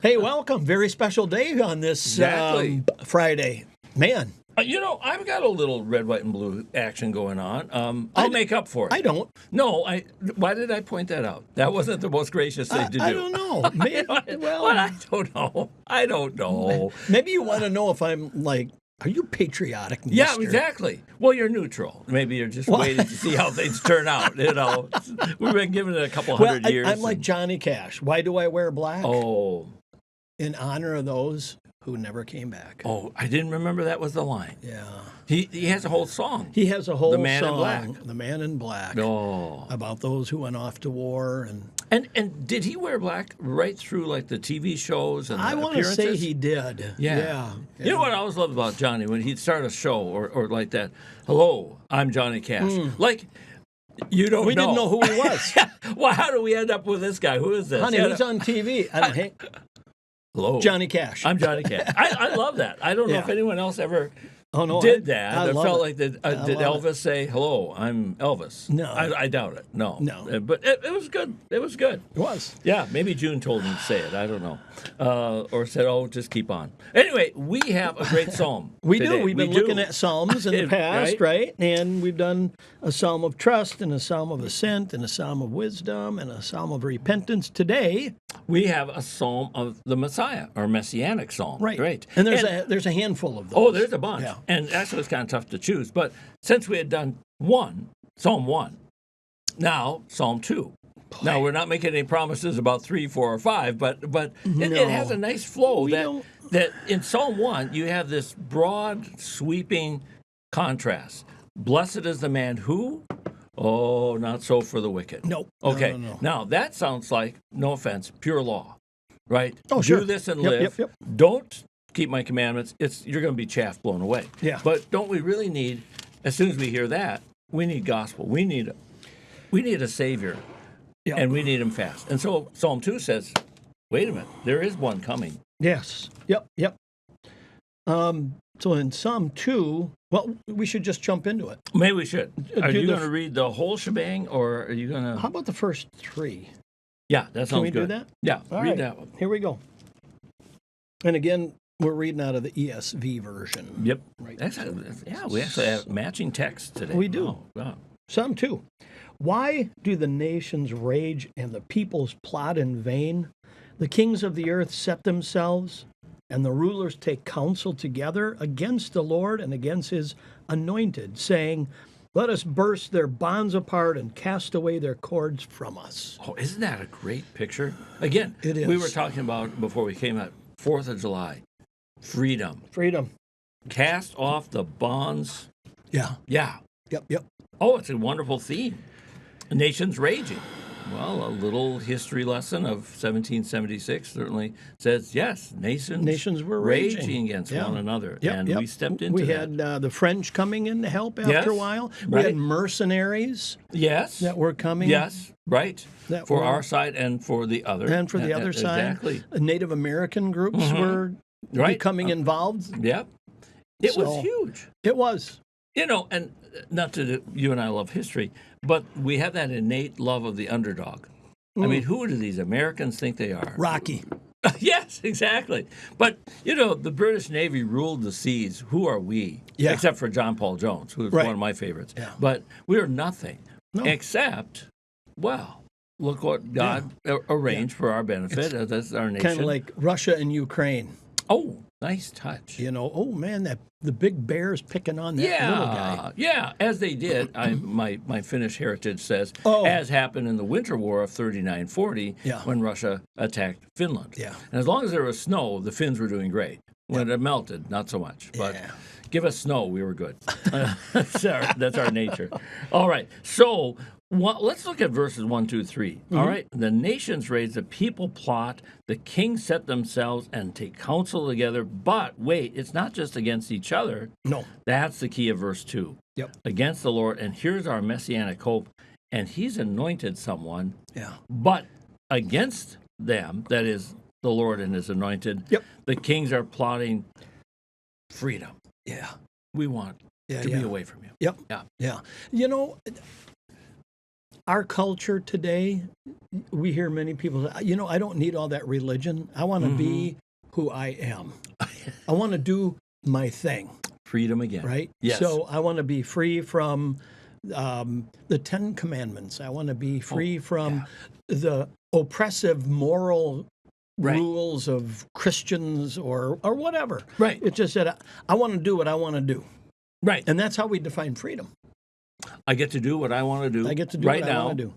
Hey, welcome. Very special day on this Exactly. Friday. Man, I've got a little red, white, and blue action going on. I'll make up for it. I don't. No, why did I point that out? That wasn't the most gracious thing to do. I don't know. Maybe, well, I don't know. I don't know. maybe you want to know if I'm like, are you patriotic, mister? Yeah, exactly. Well, you're neutral. Maybe you're just waiting to see how things turn out. We've been giving it a couple hundred years. I'm like Johnny Cash. Why do I wear black? Oh. In honor of those who never came back. Oh, I didn't remember that was the line. Yeah. He has a whole song. He has a whole The Man in song, Black. The Man in Black. Oh. About those who went off to war. And did he wear black right through like the TV shows and I the want to appearances? say he did. Yeah. You know what I always loved about Johnny when he'd start a show or like that. Hello, I'm Johnny Cash. Like you don't. We didn't know who he was. Well, how do we end up with this guy? Who is this? Honey, who's on TV? Hello, Johnny Cash. I'm Johnny Cash. I love that. I don't know Yeah. if anyone else ever no, did that. I It love felt it. like did love Elvis say, "Hello, I'm Elvis"? No. I doubt it. No, No. But it was good. It was good. It was. Yeah, maybe June told him to say it. I don't know, or said, "Oh, just keep on." Anyway, we have a great psalm. We today. do. We've been looking at psalms in the past, right? And we've done a psalm of trust and a psalm of ascent and a psalm of wisdom and a psalm of repentance. Today, We have a psalm of the Messiah, or Messianic psalm. right? And there's a handful of those. Oh, there's a bunch. Yeah. And actually, it's kind of tough to choose. But since we had done Psalm 1, now Psalm 2. Now, we're not making any promises about 3, 4, or 5, but it has a nice flow that in Psalm 1, you have this broad, sweeping contrast. Blessed is the man who? Oh, not so for the wicked. No. Okay. No. Now, that sounds like, no offense, pure law, right? Oh, sure. Do this and Yep, live. yep. Don't keep my commandments. You're going to be chaff blown away. Yeah. But don't we really need, as soon as we hear that, we need gospel. We need a Savior, Yep. and we need him fast. And so Psalm 2 says, wait a minute, there is one coming. Yes. Yep. So in Psalm 2, well, we should just jump into it. Maybe we should. Are do you the- going to read the whole shebang, or are you going to? How about the first 3? Yeah, that sounds Can we good. do that? Yeah, All read right. that one. Here we go. And again, we're reading out of the ESV version. Yep. Right. We actually have matching text today. We do. Wow. Psalm 2. Why do the nations rage and the peoples plot in vain? The kings of the earth set themselves, and the rulers take counsel together against the Lord and against his anointed, saying, let us burst their bonds apart and cast away their cords from us. Oh, isn't that a great picture? Again, It is. we were talking about, before we came out, 4th of July, freedom. Freedom. Cast off the bonds. Yeah. Yeah. Yep. Oh, it's a wonderful theme. Nations raging. Well, a little history lesson of 1776 certainly says, yes, nations were raging against one another. And we stepped into We that. had the French coming in to help after Yes, a while. We right. had mercenaries Yes. that were coming. Yes, right. That For were- our side and for the other. And for the other side, Exactly. Native American groups were Right. becoming involved. Yep. It was So- huge. It was. And not to you and I love history, but we have that innate love of the underdog. I mean, who do these Americans think they are? Rocky. Yes, exactly. But, the British Navy ruled the seas. Who are we? Yeah. Except for John Paul Jones, who's Right. one of my favorites. Yeah. But we are nothing. No. Except, well, look what God arranged for our benefit. That's our nation. Kind of like Russia and Ukraine. Oh, nice touch. Oh man, the big bear's picking on that little guy. Yeah, as they did. My Finnish heritage says, Oh. as happened in the Winter War of 39-40 Yeah. when Russia attacked Finland. Yeah. And as long as there was snow, the Finns were doing great. When it melted, not so much. But Yeah. give us snow, we were good. That's our nature. All right, so let's look at verses 1, 2, 3. All right, the nations rage, the people plot, the kings set themselves and take counsel together. But wait, it's not just against each other. No. That's the key of verse 2. Yep. Against the Lord, and here's our messianic hope, and he's anointed someone, Yeah. but against them, that is the Lord and his anointed, Yep. the kings are plotting freedom. Yeah. We want to be away from you. Yep. Yeah. Yeah. our culture today, we hear many people say, I don't need all that religion. I want to be who I am. I want to do my thing. Freedom again. Right? Yes. So I want to be free from the Ten Commandments. I want to be free from the oppressive moral rules of Christians or whatever. Right. It's just that I want to do what I want to do. Right. And that's how we define freedom. I get to do what I want to do. I get to do right what now, I want to do.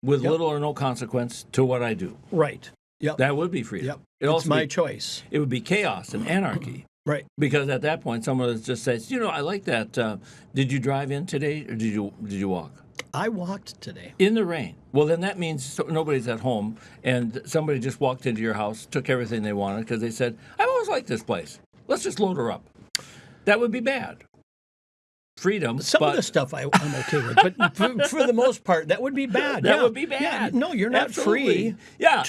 with little or no consequence to what I do. Right. Yep. That would be freedom. Yep. It It's my choice. It would be chaos and anarchy. Right. Because at that point, someone just says, I like that. Did you drive in today or did you walk? I walked today. In the rain. Well, then that means nobody's at home and somebody just walked into your house, took everything they wanted because they said, I've always liked this place. Let's just load her up. That would be bad. Freedom. Some of the stuff I'm okay with, but for the most part, that would be bad. That would be bad. Yeah. No, you're not Absolutely. free Yeah,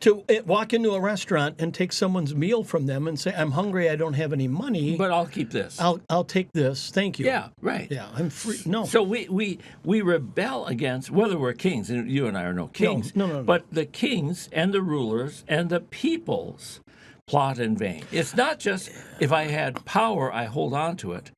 to walk into a restaurant and take someone's meal from them and say, I'm hungry, I don't have any money. But I'll keep this. I'll take this. Thank you. Yeah, right. Yeah, I'm free. No. So we rebel against, whether we're kings, and you and I are no kings, No. but the kings and the rulers and the peoples plot in vain. It's not just if I had power, I hold on to it.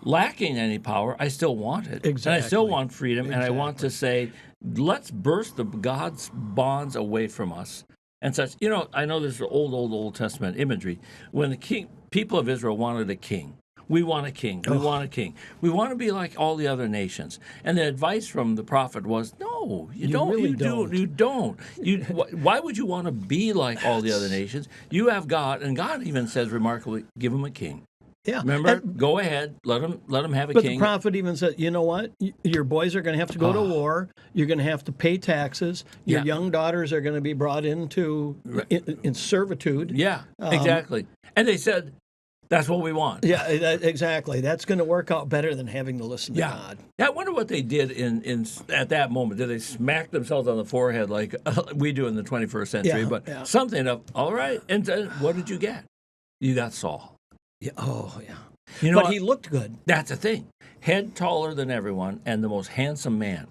Lacking any power, I still want it. Exactly. And I still want freedom, and I want to say, let's burst the God's bonds away from us. And such, I know there's Old Testament imagery. When the people of Israel wanted a king, we want a king. We want a king. We want to be like all the other nations. And the advice from the prophet was, no, you don't. Really You don't. Why would you want to be like all the other nations? You have God, and God even says remarkably, give him a king. Yeah. Remember, go ahead, let him have a But king. the prophet even said, you know what? Your boys are going to have to go to war. You're going to have to pay taxes. Your young daughters are going to be brought into in servitude. Yeah, exactly. And they said, that's what we want. Yeah, exactly. That's going to work out better than having to listen to God. Yeah, I wonder what they did in at that moment. Did they smack themselves on the forehead like we do in the 21st century? Yeah. Something of, all right. And what did you get? You got Saul. Yeah. Oh, yeah. But he looked good. That's the thing. Head taller than everyone and the most handsome man.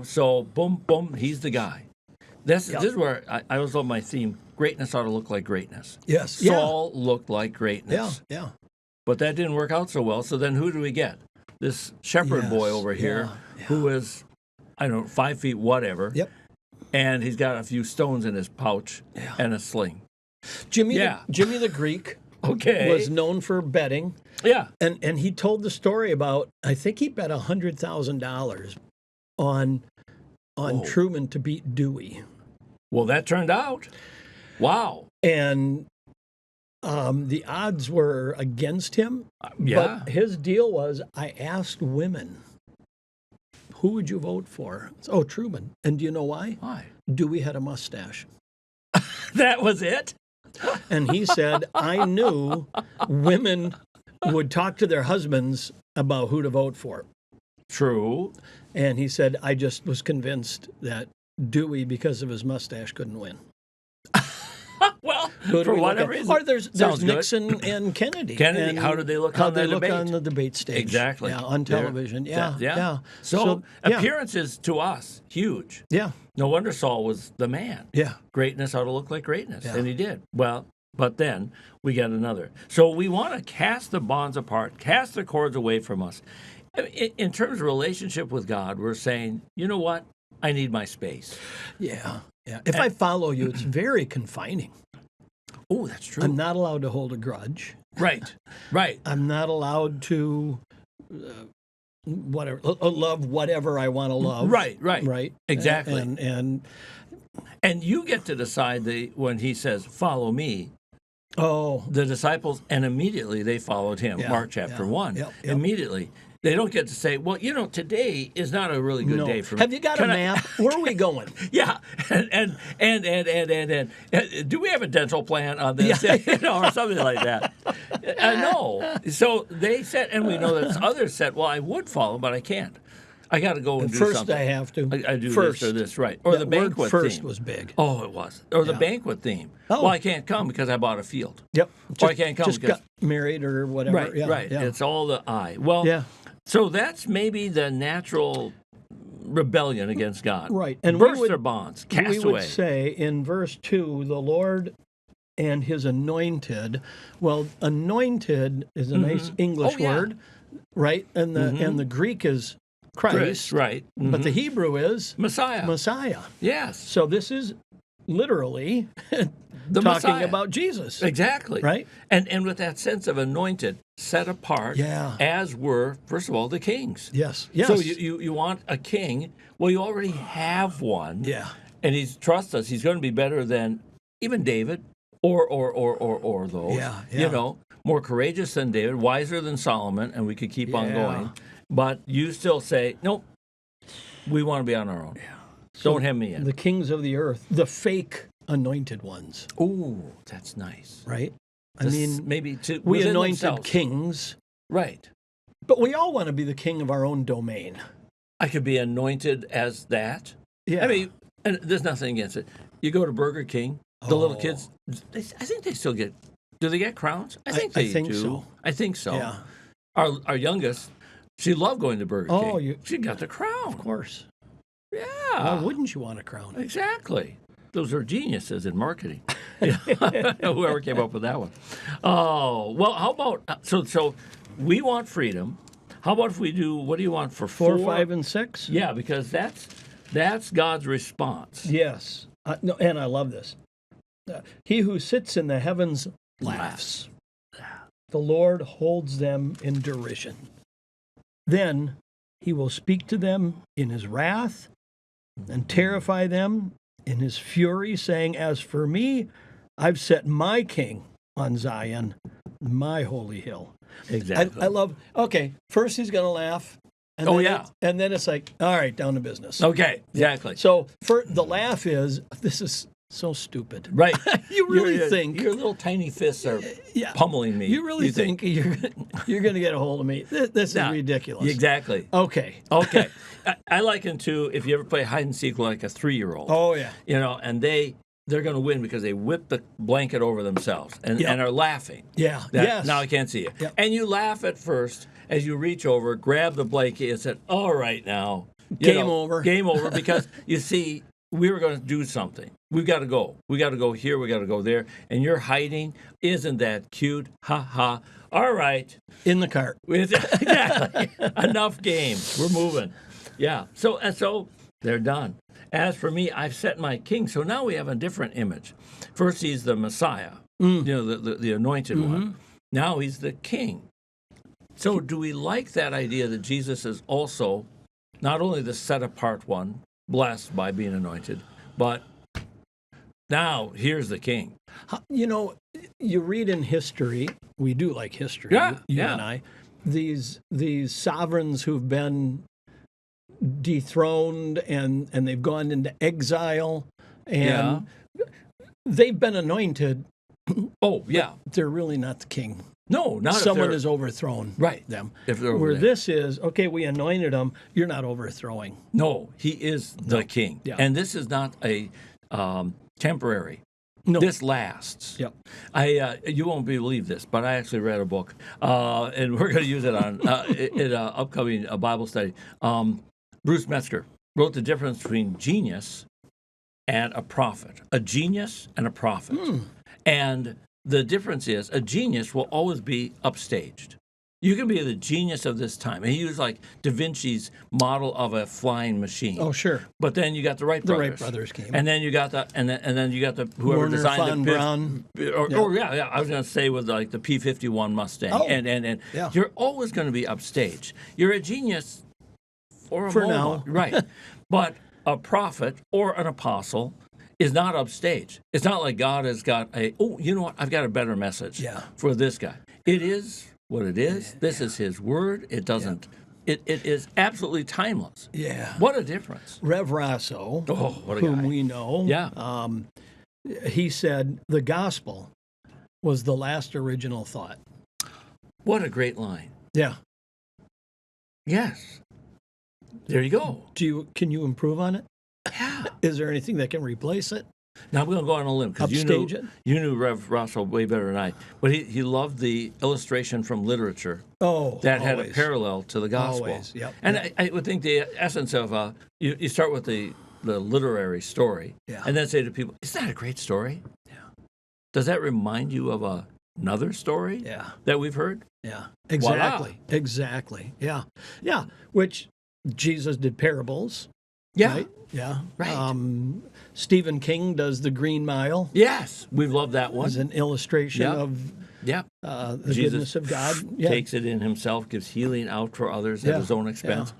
So boom, boom, he's the guy. This is where I always love my theme. Greatness ought to look like greatness. Yes. Saul looked like greatness. Yeah. But that didn't work out so well. So then who do we get? This shepherd boy over here who is, 5 feet whatever. Yep. And he's got a few stones in his pouch and a sling. Jimmy the Greek was known for betting. Yeah. And he told the story about, I think he bet $100,000 on Truman to beat Dewey. Well, that turned out. Wow. And the odds were against him. But his deal was, I asked women, who would you vote for? Oh, Truman. And do you know why? Why? Dewey had a mustache. That was it? And he said, I knew women would talk to their husbands about who to vote for. True. And he said, I just was convinced that Dewey, because of his mustache, couldn't win. Well, for whatever reason. Or there's Nixon and Kennedy. And how did they look on the debate? On the debate stage. Exactly. Yeah, on television. Yeah. So appearances to us, huge. Yeah. No wonder Saul was the man. Yeah. Greatness ought to look like greatness. Yeah. And he did. Well, but then we got another. So we want to cast the bonds apart, cast the cords away from us. In terms of relationship with God, we're saying, you know what? I need my space. Yeah. If I follow you, it's very confining. Oh, that's true. I'm not allowed to hold a grudge. Right. I'm not allowed to love whatever I want to love. Right. Exactly. And you get to decide when he says, follow me. Oh. The disciples, and immediately they followed him. Mark chapter 1. Yep. Immediately. They don't get to say, well, today is not a really good day for me. Have you got a map? Where are we going? Yeah. And do we have a dental plan on this? Or something like that. No. So they said, and we know that others said, well, I would follow, but I can't. I got to go and do something. First, I have to. I do first. this or this, right. Or the banquet first theme. Was big. Oh, it was. Or the banquet theme. Oh. Well, I can't come because I bought a field. Yep. Or I can't come just because... got married or whatever. Right. Yeah. It's all the I. Well, so that's maybe the natural rebellion against God. Right. And burst their bonds, cast we away. would say in verse 2, the Lord and his anointed. Well, anointed is a nice English word, right? And the Greek is Christ, right. but the Hebrew is Messiah. Yes. So this is literally The talking Messiah. about Jesus. Exactly. Right? And with that sense of anointed, set apart, as were, first of all, the kings. Yes. So you want a king. Well, you already have one. Yeah. And trust us, he's going to be better than even David or those. Yeah. More courageous than David, wiser than Solomon, and we could keep on going. But you still say, nope, we want to be on our own. Yeah. Don't hem me in. The kings of the earth, the fake anointed ones. Ooh, that's nice. Right? Maybe we anointed themselves. Kings. Right. But we all want to be the king of our own domain. I could be anointed as that. Yeah. I mean, and there's nothing against it. You go to Burger King, the little kids, I think they still get, do they get crowns? I think they do. So. I think so. Yeah. Our youngest, she loved going to Burger King. She got the crown. Of course. Yeah. Why wouldn't you want a crown? Exactly. Those are geniuses in marketing. Whoever came up with that one. Oh, well, how about, so we want freedom. How about if we do, what do you want for 4, 5, and 6? Yeah, because that's God's response. Yes. No, and I love this. He who sits in the heavens laughs. The Lord holds them in derision. Then he will speak to them in his wrath and terrify them in his fury, saying, as for me, I've set my king on Zion, my holy hill. Exactly. I love, first he's going to laugh. And and then it's like, all right, down to business. Okay, exactly. So the laugh is, this is so stupid. Right. You really think your little tiny fists are pummeling me. You really think you're going to get a hold of me. This is ridiculous. Exactly. Okay. I liken to if you ever play hide and seek with like a 3-year-old. Oh, yeah. And they're going to win because they whip the blanket over themselves and are laughing. Yeah. Now I can't see you. Yep. And you laugh at first as you reach over, grab the blanket, and said, all right now. Game over. Game over, because you see, we were going to do something. We've got to go. We got to go here. We got to go there. And you're hiding. Isn't that cute? Ha ha. All right. In the cart. Exactly. Enough games. We're moving. Yeah. So they're done. As for me, I've set my king. So now we have a different image. First, he's the Messiah, the anointed one. Now he's the king. So do we like that idea that Jesus is also not only the set-apart one, blessed by being anointed, but now here's the king? You read in history, we do like history, you and I, these sovereigns who've been dethroned and they've gone into exile and they've been anointed. Oh, yeah. They're really not the king. No, not someone has overthrown them. If they're over Where there. this is, we anointed him, you're not overthrowing. No, he is the king. Yeah. And this is not a temporary. No. This lasts. Yep. You won't believe this, but I actually read a book, and we're going to use it on in an upcoming Bible study. Bruce Metzger wrote the difference between genius and a prophet. A genius and a prophet. And the difference is a genius will always be upstaged. You can be the genius of this time. And he used like Da Vinci's model of a flying machine. Oh, sure. But then you got the Wright brothers. The Wright brothers came. And then you got the whoever Werner designed von the Braun. I was going to say with like the P-51 Mustang. Oh. And you're always going to be upstaged. You're a genius for now. Right. But a prophet or an apostle is not upstaged. It's not like God has got you know what? I've got a better message for this guy. It is what it is. This is his word. It doesn't, it is absolutely timeless. Yeah. What a difference. Rev Rasso, what a whom guy. we know, he said the gospel was the last original thought. What a great line. Yeah. Yes. There you go. Can you improve on it? Yeah. Is there anything that can replace it? Now I'm going to go on a limb because Upstage it. you knew Rev Rosso way better than I, but he loved the illustration from literature Oh, that had a always. parallel to the gospel. Always, yep. And I would think the essence of you start with the literary story, Yeah. and then say to people, "Isn't that a great story?" Yeah. Does that remind you of another story Yeah. that we've heard? Yeah, exactly. Exactly. Yeah. Yeah. Which Jesus did parables. Yeah. Right? Yeah. Right. Stephen King does The Green Mile Yes, we've loved that one. as an illustration Yeah. of Yeah. the Jesus goodness of God. Yeah. takes it in himself, gives healing out for others Yeah. at his own expense.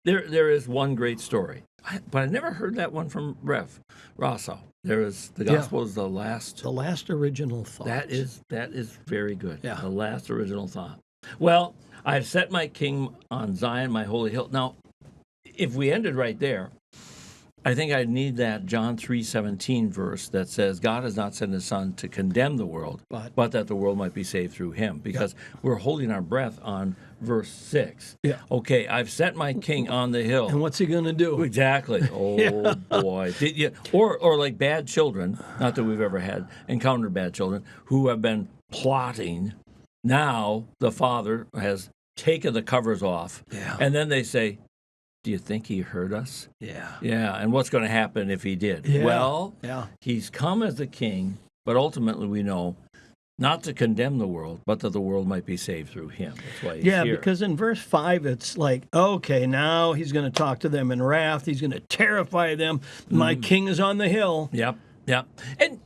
There is one great story, but I never heard that one from Rev Rosso. There is the gospel is the last. The last original thought. That is very good. Yeah. The last original thought. Well, I've set my king on Zion, my holy hill. Now, if we ended right there, I think I need that John 3:17 verse that says, God has not sent his son to condemn the world, but that the world might be saved through him. Because we're holding our breath on verse 6. Yeah. Okay, I've set my king on the hill. And what's he going to do? Exactly. Oh boy. Did you or like bad children, not that we've ever encountered bad children, who have been plotting. Now the father has taken the covers off. Yeah. And then they say, do you think he heard us? Yeah. Yeah, and what's going to happen if he did? Yeah. Well, Yeah. he's come as a king, but ultimately we know not to condemn the world, but that the world might be saved through him. That's why he's here. Because in verse 5, it's like, okay, now he's going to talk to them in wrath. He's going to terrify them. My king is on the hill. Yep. And,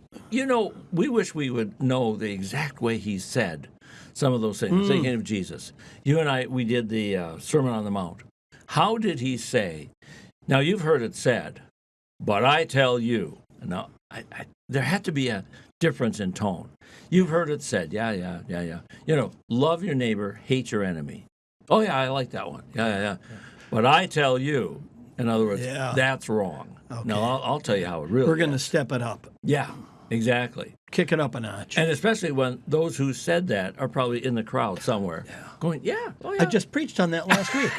we wish we would know the exact way he said some of those things. Thinking of Jesus. You and I, we did the Sermon on the Mount. How did he say, now you've heard it said, but I tell you. Now, there had to be a difference in tone. You've heard it said, yeah. Love your neighbor, hate your enemy. Oh, yeah, I like that one. Yeah. But I tell you, in other words, that's wrong. Okay. Now, I'll tell you how it really We're going to is. step it up, Yeah, exactly. kick it up a notch. And especially when those who said that are probably in the crowd somewhere going, oh, yeah. I just preached on that last week.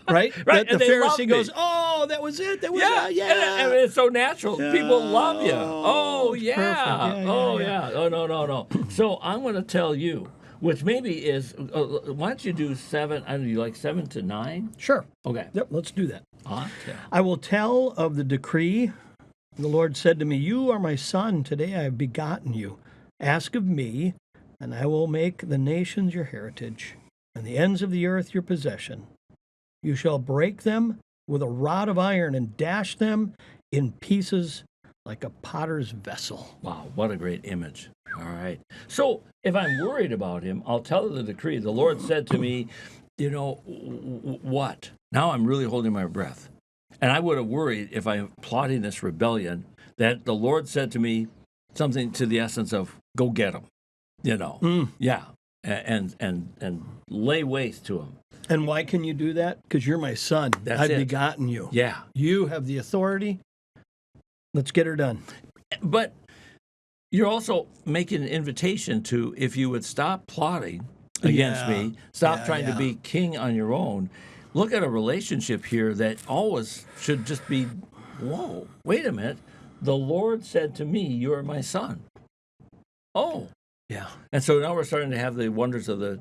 Right? Right, The and they loved Pharisee me. goes, oh, that was it. That was Yeah, and it's so natural. People love you. Oh, it's yeah. perfect. Yeah, Oh, yeah. yeah. Oh, no. So I'm going to tell you, which maybe is, why don't you do 7, I don't know, you like 7 to 9? Sure. Okay. Yep, let's do that. Okay. I will tell of the decree. The Lord said to me, you are my son. Today I have begotten you. Ask of me, and I will make the nations your heritage, and the ends of the earth your possession. You shall break them with a rod of iron and dash them in pieces like a potter's vessel. Wow, what a great image. All right. So if I'm worried about him, I'll tell the decree. The Lord said to me, what? Now I'm really holding my breath. And I would have worried if I'm plotting this rebellion that the Lord said to me something to the essence of, go get him, Yeah. And lay waste to him. And why can you do that? Because you're my son. That's I've it. begotten you. Yeah. You have the authority. Let's get her done. But you're also making an invitation to, if you would stop plotting against me, stop trying to be king on your own, look at a relationship here that always should just be, whoa, wait a minute. The Lord said to me, you're my son. Oh. Yeah. And so now we're starting to have the wonders of the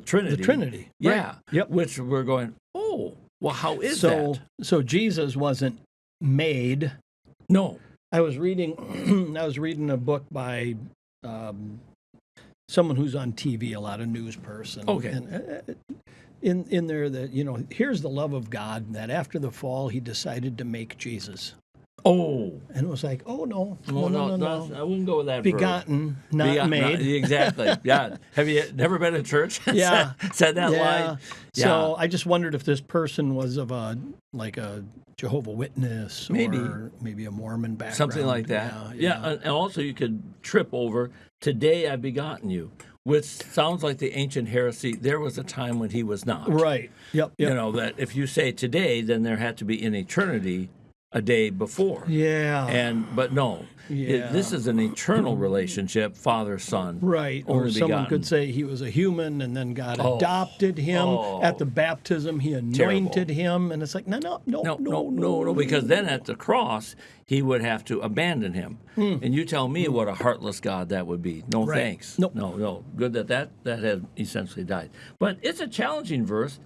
Trinity. The Trinity. Yeah. Right. Yep. Which we're going, oh, well, how is that? So Jesus wasn't made. No. I was reading a book by someone who's on TV, a lot of news person. Okay. And in there that here's the love of God, that after the fall he decided to make Jesus. Oh. And it was like, oh no. I wouldn't go with that. Begotten, not made. Exactly. Yeah. Have you never been to church? Yeah. said that line? Yeah. So I just wondered if this person was of a Jehovah Witness or maybe a Mormon background. Something like that. Yeah. And also you could trip over, today I've begotten you, which sounds like the ancient heresy. There was a time when he was not. Right. Yep. That if you say today, then there had to be in eternity a day before. Yeah. But no, Yeah. this is an eternal relationship, Father, Son. Right. Or only someone begotten. could say he was a human and then God Oh. adopted him. Oh. At the baptism, he anointed him. And it's like, no. Because then at the cross, he would have to abandon him. And you tell me what a heartless God that would be. No Right. thanks. Nope. No. Good that has essentially died. But it's a challenging verse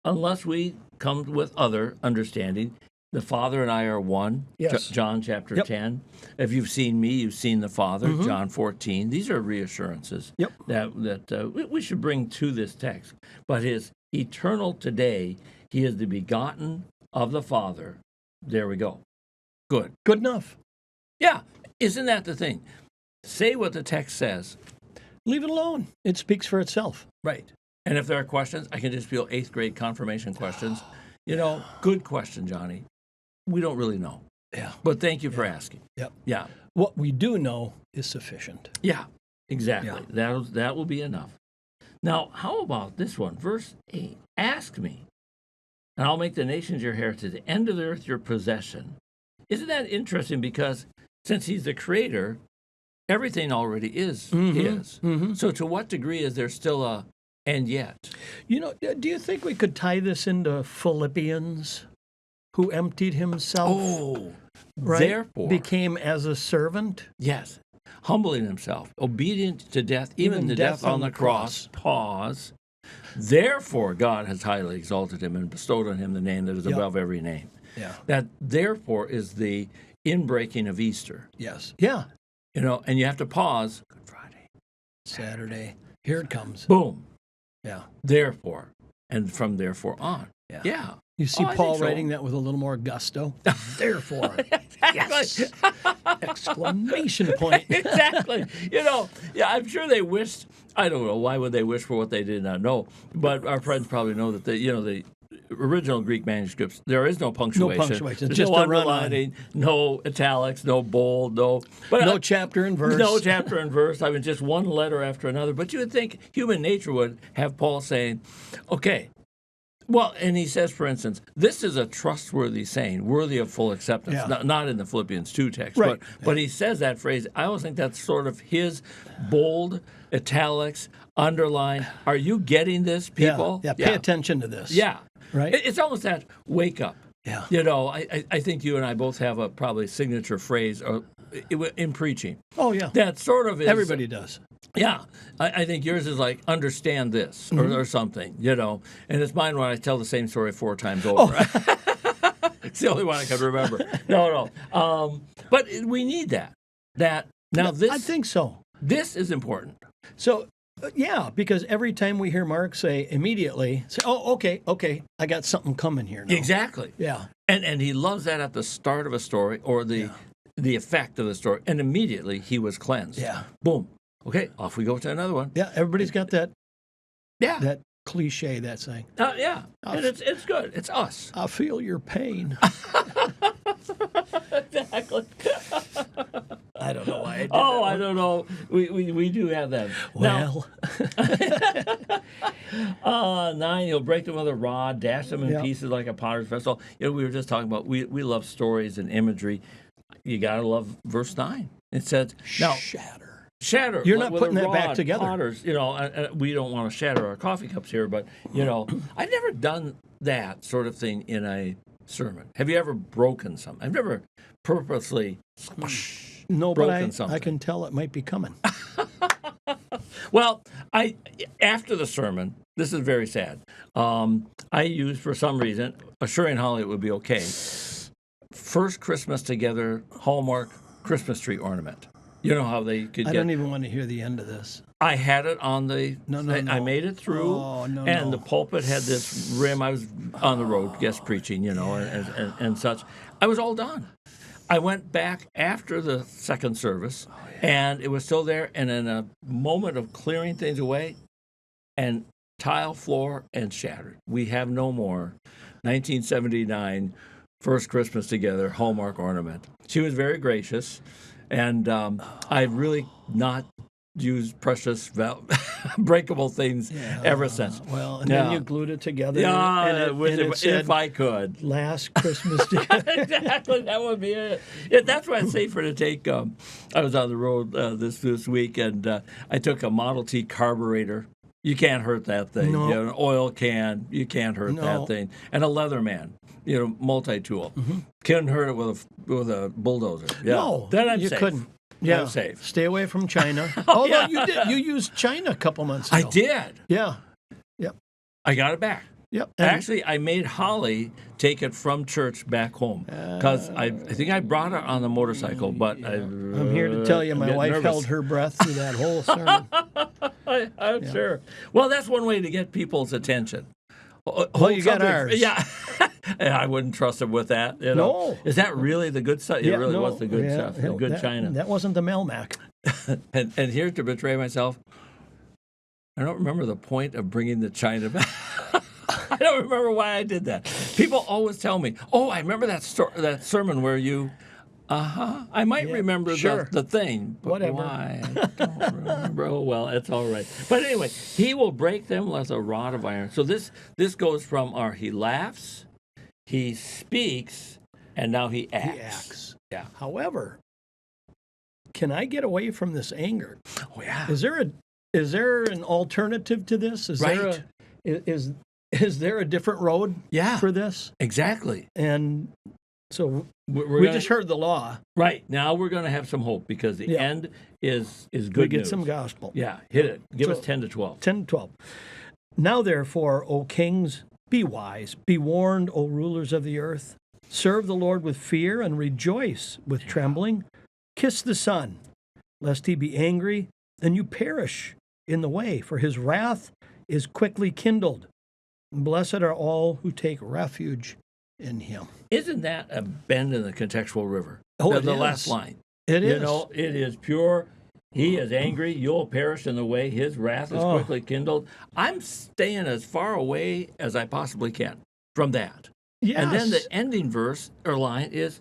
unless we come with other understanding. The Father and I are one. Yes. John chapter Yep. 10. If you've seen me, you've seen the Father. John 14. These are reassurances Yep. that we should bring to this text. But his eternal today, he is the begotten of the Father. There we go. Good. Good enough. Yeah. Isn't that the thing? Say what the text says. Leave it alone. It speaks for itself. Right. And if there are questions, I can just feel 8th grade confirmation questions. Good question, Johnny. We don't really know. Yeah. But thank you for asking. Yep. Yeah. What we do know is sufficient. Yeah. Exactly. That will be enough. Now, how about this one? Verse 8. Ask me, and I'll make the nations your heritage, the end of the earth your possession. Isn't that interesting? Because since he's the creator, everything already is his. So to what degree is there still a and yet? Do you think we could tie this into Philippians, who emptied himself, Oh, right? therefore. Became as a servant? Yes. Humbling himself, obedient to death, even the death on the cross. Pause. Therefore, God has highly exalted him and bestowed on him the name that is above every name. Yeah. That therefore is the inbreaking of Easter. Yes. Yeah. And you have to pause. Good Friday. Saturday. Here it comes. Boom. Yeah. Therefore. And from therefore on. Yeah. Yeah. You see I Paul think so. writing that with a little more gusto. Therefore. Yes. Exclamation point. Exactly. I'm sure they wished, I don't know, why would they wish for what they did not know? But our friends probably know that the original Greek manuscripts, there is no punctuation. No punctuation. There's Just no a run-on. underlining, no italics, no bold, no chapter and verse. No chapter and verse. I mean, just one letter after another. But you would think human nature would have Paul saying, okay, well, and he says, for instance, this is a trustworthy saying, worthy of full acceptance. Yeah. Not in the Philippians 2 text, Right. but he says that phrase. I always think that's sort of his bold, italics, underline. Are you getting this, people? Yeah. Pay attention to this. Yeah. Right? It's almost that wake up. Yeah. I think you and I both have a probably signature phrase in preaching. Oh, yeah. That sort of is. Everybody does. Yeah, I think yours is like, understand this or something, and it's mine when I tell the same story 4 times over. It's the only one I can remember. No. But we need that. Now this. I think so. This is important. So, because every time we hear Mark say immediately, say, oh, okay, I got something coming here now. Exactly. Yeah. And he loves that at the start of a story or the effect of the story. And immediately he was cleansed. Yeah. Boom. Okay, off we go to another one. Yeah, everybody's got that Yeah. that cliche, that saying. Yeah. And it's good. It's us. I feel your pain. Exactly. I don't know why I did I don't know. We do have that. Well, Now, 9, he'll break them with a rod, dash them in Yeah. pieces like a potter's vessel. We were just talking about, we love stories and imagery. You got to love verse 9. It says, now, shatter. You're like not with putting a that back rod, together. Potters, we don't want to shatter our coffee cups here, but, I've never done that sort of thing in a sermon. Have you ever broken something? I've never purposely no, but broken something. I can tell it might be coming. Well, after the sermon, this is very sad. I used, for some reason, assuring Holly it would be okay, First Christmas Together Hallmark Christmas tree ornament. You know how they could I get. don't even want to hear the end of this. I had it on the. No. I made it through. Oh, no, and no. the pulpit had this rim. I was on the road, guest preaching, and such. I was all done. I went back after the second service, and it was still there. And in a moment of clearing things away, and tile floor and shattered. We have no more 1979 First Christmas Together Hallmark ornament. She was very gracious, and I've really not used precious, breakable things ever since. Well, and then you glued it together. Yeah, and it said, if I could. last Christmas together. Exactly, that would be it. That's why it's safer to take. I was on the road this week, and I took a Model T carburetor. You can't hurt that thing. No. You know, an oil can, you can't hurt No. that thing. And a Leatherman, multi-tool. Couldn't hurt it with a bulldozer. Yeah. No, then I'm you safe. couldn't. Then Yeah, I'm safe. Stay away from China. Although you used China a couple months ago. I did. Yeah. Yep. I got it back. Yep. Actually, I made Holly take it from church back home because I think I brought her on the motorcycle, but I'm here to tell you, my wife held her breath through that whole sermon. I'm sure. Well, that's one way to get people's attention. Well, you got ours. Yeah. And I wouldn't trust him with that. No. Is that really the good stuff? It really was the good stuff, the good China. That wasn't the Melmac. and here to betray myself, I don't remember the point of bringing the China back. I don't remember why I did that. People always tell me, "Oh, I remember that sermon where you." I might remember the thing, but whatever. Why? I don't remember. Oh well, it's all right. But anyway, he will break them with a rod of iron. So this goes from he laughs, he speaks, and now he acts. He acts. Yeah. However, can I get away from this anger? Oh yeah. Is there an alternative to this? Is there a different road for this? Exactly. And so we just heard the law. Right. Now we're going to have some hope because the end is good We get news. some gospel. Yeah, hit it. Give us 10 to 12. 10 to 12. Now, therefore, O kings, be wise. Be warned, O rulers of the earth. Serve the Lord with fear and rejoice with trembling. Kiss the Son, lest he be angry and you perish in the way, for his wrath is quickly kindled. Blessed are all who take refuge in him. Isn't that a bend in the contextual river? Oh, the last line. It is. It is pure. He is angry. You'll perish in the way. His wrath is quickly kindled. I'm staying as far away as I possibly can from that. Yes. And then the ending verse or line is,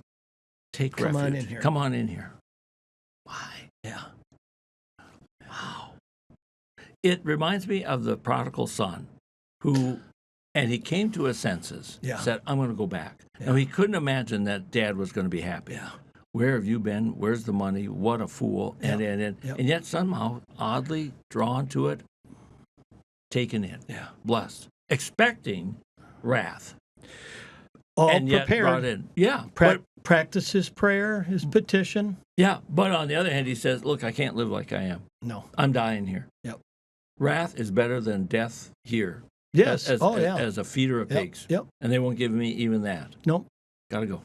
take refuge. Come on in here. Come on in here. Why? Yeah. Wow. It reminds me of the prodigal son and he came to his senses, said, I'm going to go back. Yeah. Now, he couldn't imagine that dad was going to be happy. Yeah. Where have you been? Where's the money? What a fool. And yet somehow, oddly drawn to it, taken in, blessed, expecting wrath. All and prepared. Yet brought in. Yeah. Practice his prayer, his petition. Yeah, but on the other hand, he says, look, I can't live like I am. No. I'm dying here. Yep. Wrath is better than death here. Yes. As a feeder of pigs. Yep. And they won't give me even that. Nope. Gotta go.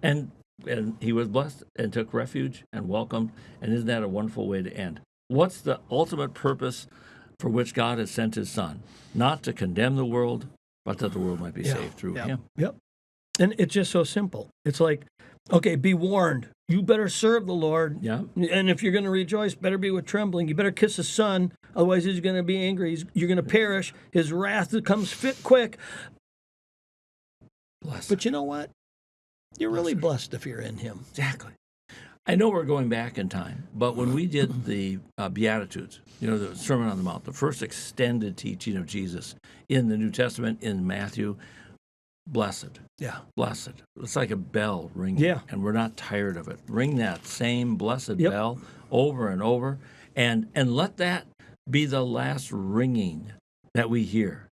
And he was blessed and took refuge and welcomed. And isn't that a wonderful way to end? What's the ultimate purpose for which God has sent his Son? Not to condemn the world, but that the world might be saved through him. Yep. And it's just so simple. It's like, okay, be warned. You better serve the Lord. Yeah. And if you're going to rejoice, better be with trembling. You better kiss the Son. Otherwise, he's going to be angry. You're going to perish. His wrath comes quick. Blessed. But you know what? You're really blessed if you're in him. Exactly. I know we're going back in time, but when we did the Beatitudes, the Sermon on the Mount, the first extended teaching of Jesus in the New Testament, in Matthew, blessed. Yeah. Blessed. It's like a bell ringing. Yeah. And we're not tired of it. Ring that same blessed bell over and over, and let that be the last ringing that we hear.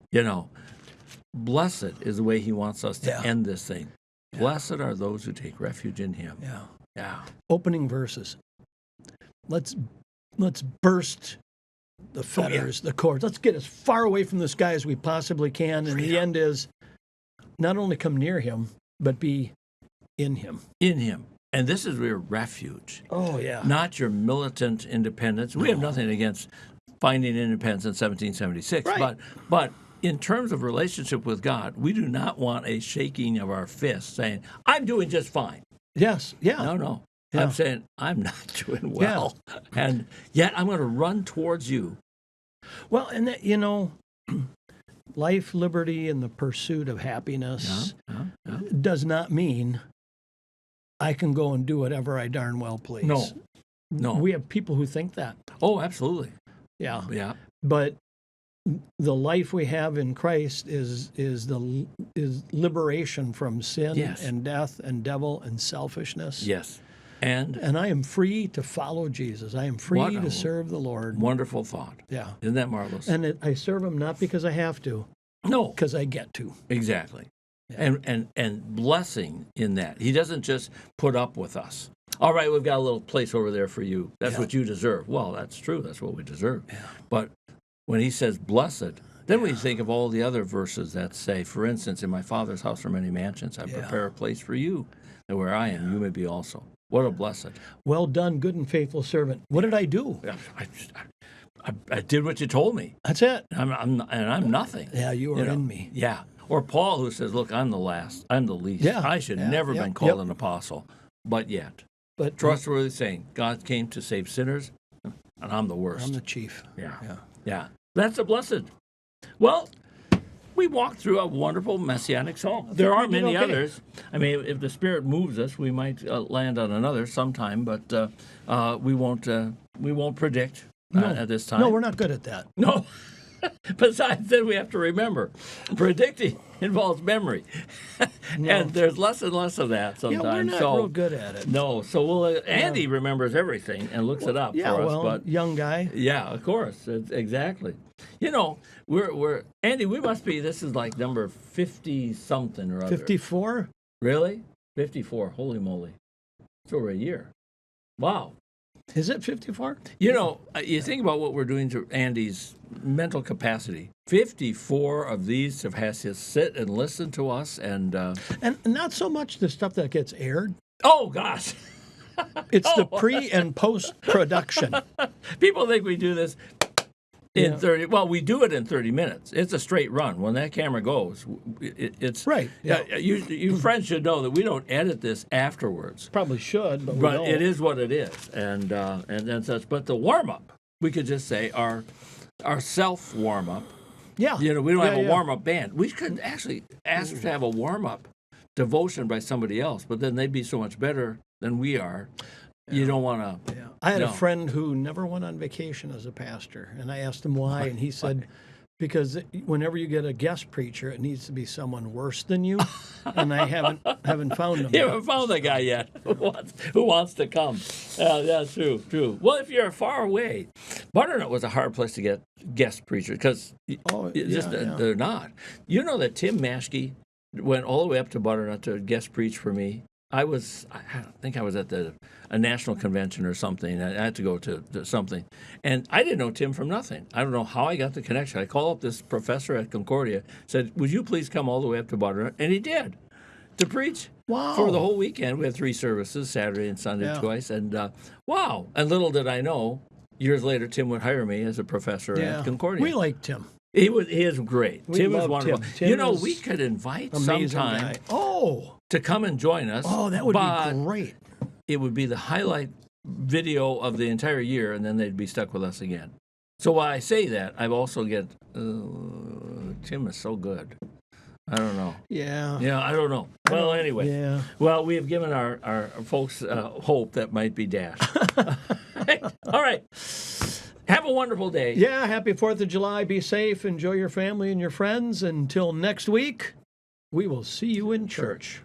Blessed is the way he wants us to end this thing. Yeah. Blessed are those who take refuge in him. Yeah. Yeah. Opening verses. Let's burst the fetters, the cords. Let's get as far away from this guy as we possibly can. And the end is not only come near him, but be in him. In him. And this is your refuge. Oh, yeah. Not your militant independence. We have nothing against finding independence in 1776. Right. But in terms of relationship with God, we do not want a shaking of our fists saying, I'm doing just fine. Yes. Yeah. No. Yeah. I'm saying, I'm not doing well. Yeah. And yet I'm going to run towards you. Well, and that, life, liberty, and the pursuit of happiness does not mean I can go and do whatever I darn well please. No. No. We have people who think that. Oh, absolutely. Yeah. Yeah. But the life we have in Christ is liberation from sin Yes. and death and devil and selfishness. Yes. And I am free to follow Jesus. I am free What a to serve the Lord. wonderful thought. Yeah. Isn't that marvelous? And I serve him not because I have to, No. because I get to. Exactly. And blessing in that. He doesn't just put up with us. All right, we've got a little place over there for you. That's what you deserve. Well, that's true. That's what we deserve. Yeah. But when he says blessed, then we think of all the other verses that say, for instance, in my Father's house are many mansions. I prepare a place for you, that where I am, you may be also. What a blessing. Well done, good and faithful servant. What did I do? I did what you told me. That's it. I'm nothing. Yeah, you are in me. Yeah. Or Paul, who says, look, I'm the last. I'm the least. Yeah. I should never been called an apostle, but yet. But Trustworthy saying, God came to save sinners, and I'm the worst. I'm the chief. Yeah. That's a blessed. Well, we walked through a wonderful Messianic psalm. There are many others. I mean, if the Spirit moves us, we might land on another sometime, but we won't predict at this time. No, we're not good at that. No. Besides, then we have to remember, predicting involves memory, and there's less and less of that sometimes. Yeah, we're not real good at it. No, so Andy remembers everything and looks it up for us. But young guy. Yeah, of course, exactly. You know, we're Andy. We must be. This is like number 50 something or other. 54. Really? 54. Holy moly! It's over a year. Wow. Is it 54? You know, you think about what we're doing to Andy's mental capacity. 54 of these have had to sit and listen to us, and not so much the stuff that gets aired. Oh gosh, it's the pre and post production. People think we do this in 30. Well, we do it in 30 minutes. It's a straight run. When that camera goes, it's right. Yeah. You friends should know that we don't edit this afterwards. Probably should, but we but don't. It is what it is, and such. But the warm up, we could just say our self warm up. Yeah. You know, we don't have a warm up band. We could actually ask to have a warm up devotion by somebody else, but then they'd be so much better than we are. You don't want to. Yeah. I had a friend who never went on vacation as a pastor, and I asked him why, and he said, because whenever you get a guest preacher, it needs to be someone worse than you, and I haven't found him. You haven't found the guy yet who wants to come. That's true. Well, if you're far away, Butternut was a hard place to get guest preachers because they're not. You know that Tim Maschke went all the way up to Butternut to guest preach for me. I think I was at a national convention or something. I had to go to something. And I didn't know Tim from nothing. I don't know how I got the connection. I called up this professor at Concordia, said, would you please come all the way up to Butternut? And he did, to preach. Wow. For the whole weekend. We had 3 services, Saturday and Sunday twice. And wow. And little did I know, years later, Tim would hire me as a professor at Concordia. We liked Tim. He is great. Tim is wonderful. Tim we could invite sometime to come and join us. Oh, that would be great. It would be the highlight video of the entire year, and then they'd be stuck with us again. So while I say that, I also get, Tim is so good. I don't know. Yeah. Yeah, I don't know. Well, anyway. Yeah. Well, we have given our folks hope that might be dashed. All right. Have a wonderful day. Yeah, happy 4th of July. Be safe. Enjoy your family and your friends. Until next week, we will see you in church.